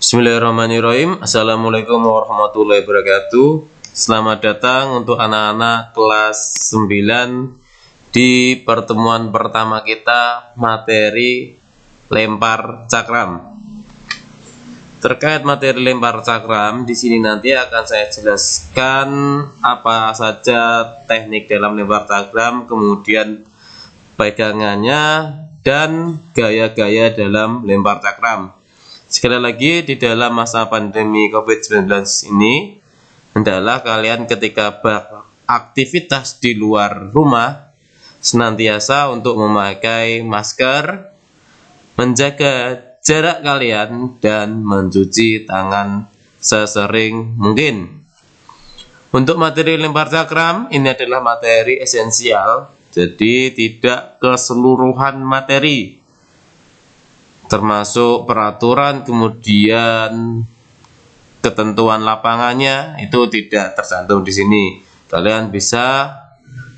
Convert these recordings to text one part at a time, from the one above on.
Bismillahirrahmanirrahim. Assalamualaikum warahmatullahi wabarakatuh. Selamat datang untuk anak-anak kelas 9 di pertemuan pertama kita materi lempar cakram. Terkait materi lempar cakram, di sini nanti akan saya jelaskan apa saja teknik dalam lempar cakram, kemudian pegangannya dan gaya-gaya dalam lempar cakram. Sekali lagi, di dalam masa pandemi COVID-19 ini, hendaklah kalian ketika beraktivitas di luar rumah senantiasa untuk memakai masker, menjaga jarak kalian, dan mencuci tangan sesering mungkin. Untuk materi lempar cakram, ini adalah materi esensial, jadi tidak keseluruhan materi, termasuk peraturan, kemudian ketentuan lapangannya itu tidak tercantum di sini. Kalian bisa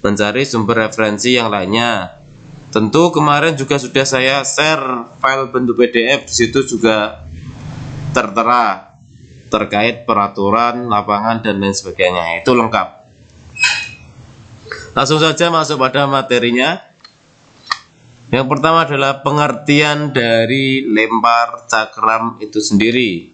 mencari sumber referensi yang lainnya. Tentu kemarin juga sudah saya share file bentuk PDF, di situ juga tertera terkait peraturan lapangan dan lain sebagainya. Itu lengkap. Langsung saja masuk pada materinya. Yang pertama adalah pengertian dari lempar cakram itu sendiri.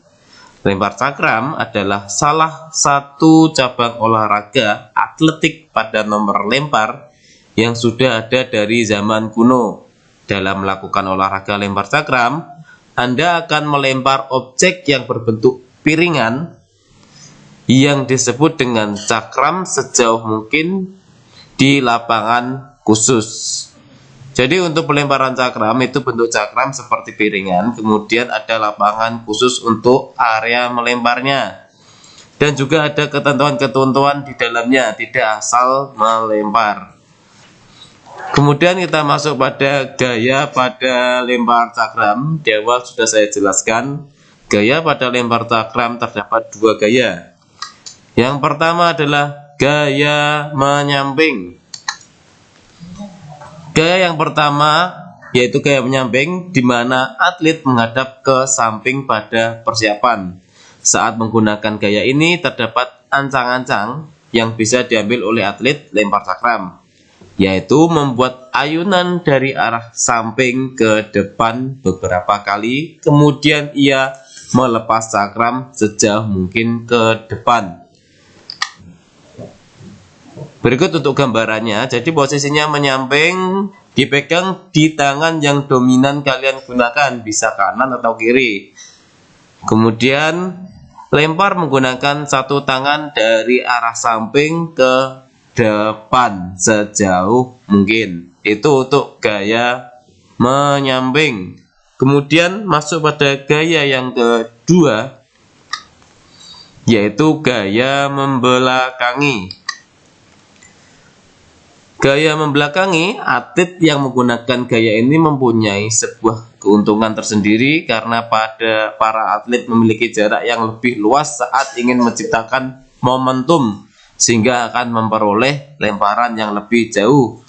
Lempar cakram adalah salah satu cabang olahraga atletik pada nomor lempar yang sudah ada dari zaman kuno. Dalam melakukan olahraga lempar cakram, Anda akan melempar objek yang berbentuk piringan yang disebut dengan cakram sejauh mungkin di lapangan khusus. Jadi untuk pelemparan cakram itu bentuk cakram seperti piringan, kemudian ada lapangan khusus untuk area melemparnya. Dan juga ada ketentuan-ketentuan di dalamnya, tidak asal melempar. Kemudian kita masuk pada gaya pada lempar cakram. Di awal sudah saya jelaskan, gaya pada lempar cakram terdapat dua gaya. Yang pertama adalah gaya menyamping. Gaya yang pertama yaitu gaya menyamping, di mana atlet menghadap ke samping pada persiapan. Saat menggunakan gaya ini terdapat ancang-ancang yang bisa diambil oleh atlet lempar cakram, yaitu membuat ayunan dari arah samping ke depan beberapa kali, kemudian ia melepas cakram sejauh mungkin ke depan. Berikut untuk gambarannya. Jadi posisinya menyamping, dipegang di tangan yang dominan kalian gunakan, bisa kanan atau kiri. Kemudian lempar menggunakan satu tangan dari arah samping ke depan sejauh mungkin. Itu untuk gaya menyamping. Kemudian masuk pada gaya yang kedua, yaitu gaya membelakangi. Gaya membelakangi, atlet yang menggunakan gaya ini mempunyai sebuah keuntungan tersendiri karena pada para atlet memiliki jarak yang lebih luas saat ingin menciptakan momentum, sehingga akan memperoleh lemparan yang lebih jauh.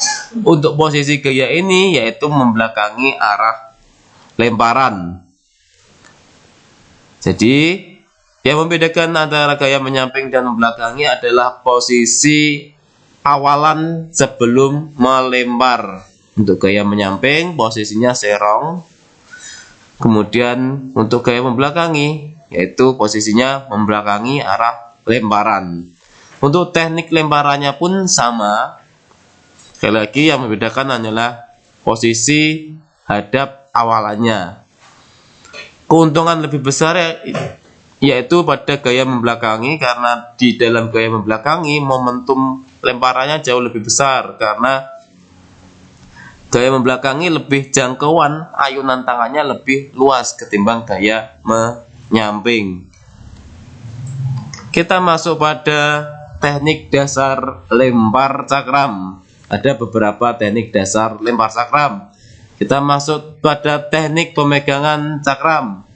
Untuk posisi gaya ini yaitu membelakangi arah lemparan. Jadi yang membedakan antara gaya menyamping dan membelakangi adalah posisi awalan sebelum melempar. Untuk gaya menyamping posisinya serong. Kemudian untuk gaya membelakangi yaitu posisinya membelakangi arah lemparan. Untuk teknik lemparannya pun sama. Sekali lagi yang membedakan hanyalah posisi hadap awalannya. Keuntungan lebih besar yaitu pada gaya membelakangi, karena di dalam gaya membelakangi momentum lemparannya jauh lebih besar, karena gaya membelakangi lebih jangkauan, ayunan tangannya lebih luas ketimbang gaya menyamping. Kita masuk pada teknik dasar lempar cakram. Ada beberapa teknik dasar lempar cakram. Kita masuk pada teknik pemegangan cakram.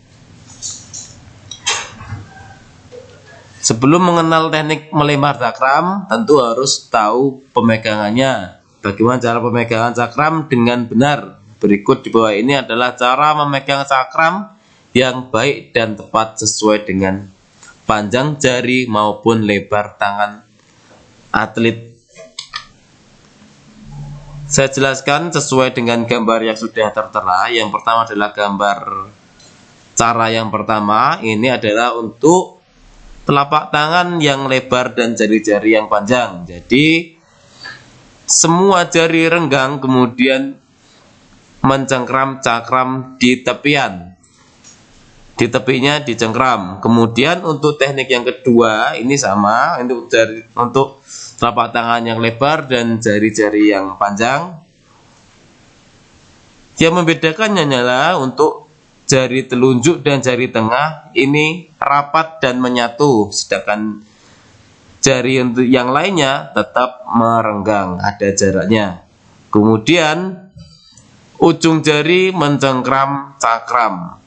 Sebelum mengenal teknik melempar cakram, tentu harus tahu pemegangannya. Bagaimana cara pemegangan cakram dengan benar? Berikut di bawah ini adalah cara memegang cakram yang baik dan tepat sesuai dengan panjang jari maupun lebar tangan atlet. Saya jelaskan sesuai dengan gambar yang sudah tertera. Yang pertama adalah gambar cara yang pertama. Ini adalah untuk telapak tangan yang lebar dan jari-jari yang panjang. Jadi semua jari renggang kemudian mencengkram cakram di tepian. Di tepinya dicengkram. Kemudian untuk teknik yang kedua ini sama, untuk telapak tangan yang lebar dan jari-jari yang panjang. Yang membedakannya hanyalah untuk jari telunjuk dan jari tengah ini rapat dan menyatu, sedangkan jari yang lainnya tetap merenggang, ada jaraknya. Kemudian ujung jari mencengkram cakram.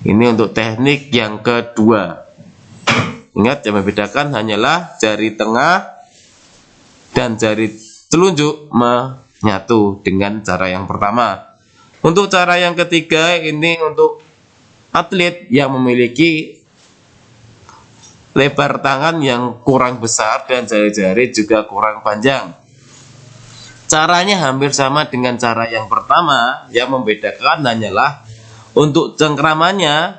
Ini untuk teknik yang kedua. Ingat, yang membedakan hanyalah jari tengah dan jari telunjuk menyatu dengan cara yang pertama. Untuk cara yang ketiga ini untuk atlet yang memiliki lebar tangan yang kurang besar dan jari-jari juga kurang panjang. Caranya hampir sama dengan cara yang pertama, yang membedakan hanyalah untuk cengkramannya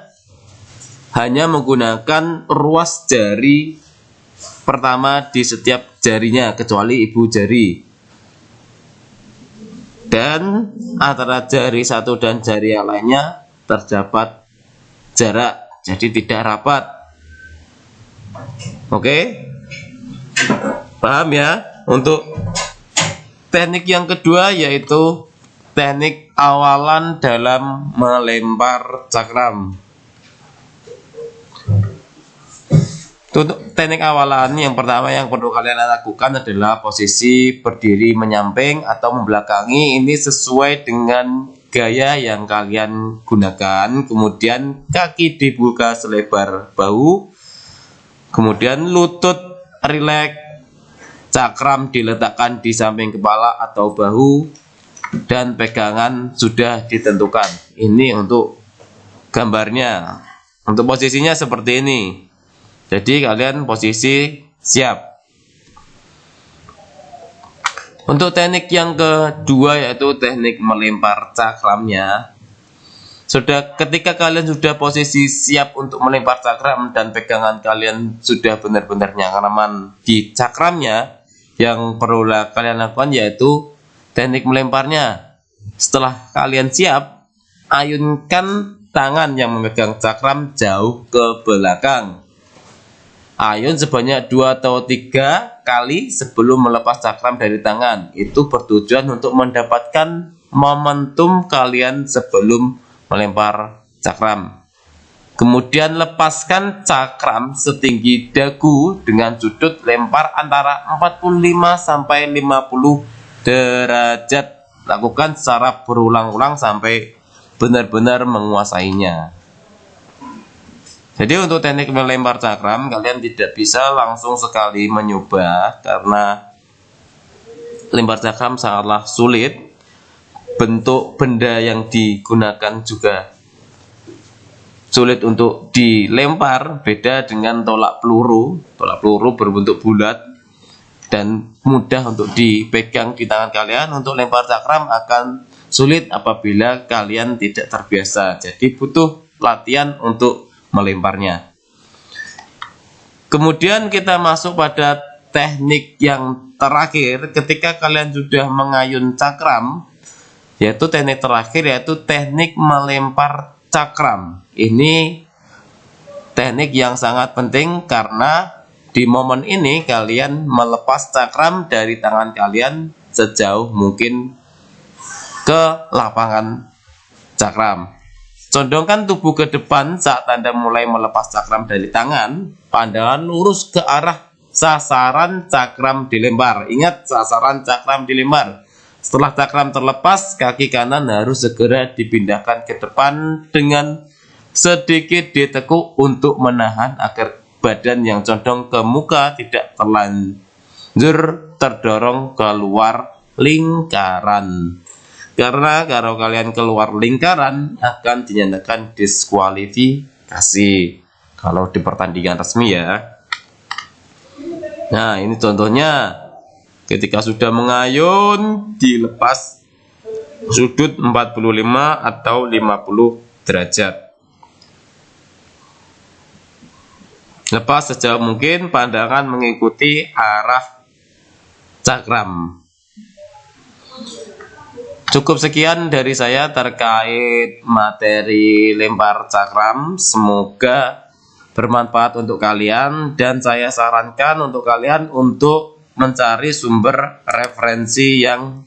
hanya menggunakan ruas jari pertama di setiap jarinya kecuali ibu jari. Dan antara jari satu dan jari yang lainnya terdapat jarak, jadi tidak rapat. Oke? Paham ya? Untuk teknik yang kedua yaitu teknik awalan dalam melempar cakram. Untuk teknik awalan yang pertama yang perlu kalian lakukan adalah posisi berdiri menyamping atau membelakangi. Ini sesuai dengan gaya yang kalian gunakan. Kemudian kaki dibuka selebar bahu. Kemudian lutut rileks, cakram diletakkan di samping kepala atau bahu, dan pegangan sudah ditentukan. Ini untuk gambarnya. Untuk posisinya seperti ini. Jadi kalian posisi siap. Untuk teknik yang kedua yaitu teknik melempar cakramnya. Ketika kalian sudah posisi siap untuk melempar cakram dan pegangan kalian sudah benar-benar nyaman di cakramnya, yang perlu kalian lakukan yaitu teknik melemparnya. Setelah kalian siap, ayunkan tangan yang memegang cakram jauh ke belakang. Ayun sebanyak 2 atau 3 kali sebelum melepas cakram dari tangan. Itu bertujuan untuk mendapatkan momentum kalian sebelum melempar cakram. Kemudian lepaskan cakram setinggi dagu dengan sudut lempar antara 45 sampai 50 derajat. Lakukan secara berulang-ulang sampai benar-benar menguasainya. Jadi untuk teknik melempar cakram kalian tidak bisa langsung sekali mencoba karena lempar cakram sangatlah sulit. Bentuk benda yang digunakan juga sulit untuk dilempar, beda dengan tolak peluru. Tolak peluru berbentuk bulat dan mudah untuk dipegang di tangan kalian. Untuk lempar cakram akan sulit apabila kalian tidak terbiasa. Jadi butuh latihan untuk melemparnya. Kemudian kita masuk pada teknik yang terakhir. Ketika kalian sudah mengayun cakram, yaitu teknik terakhir yaitu teknik melempar cakram. Ini teknik yang sangat penting karena di momen ini kalian melepas cakram dari tangan kalian sejauh mungkin ke lapangan cakram. Condongkan tubuh ke depan saat Anda mulai melepas cakram dari tangan. Pandangan lurus ke arah sasaran cakram dilempar. Ingat, sasaran cakram dilempar. Setelah cakram terlepas, kaki kanan harus segera dipindahkan ke depan dengan sedikit ditekuk untuk menahan agar badan yang condong ke muka tidak terlanjur terdorong keluar lingkaran. Karena kalau kalian keluar lingkaran akan dinyatakan diskualifikasi kalau di pertandingan resmi ya. Nah, ini contohnya ketika sudah mengayun dilepas sudut 45 atau 50 derajat. Lepas sejauh mungkin pandangan mengikuti arah cakram. Cukup sekian dari saya terkait materi lempar cakram. Semoga bermanfaat untuk kalian, dan saya sarankan untuk kalian untuk mencari sumber referensi yang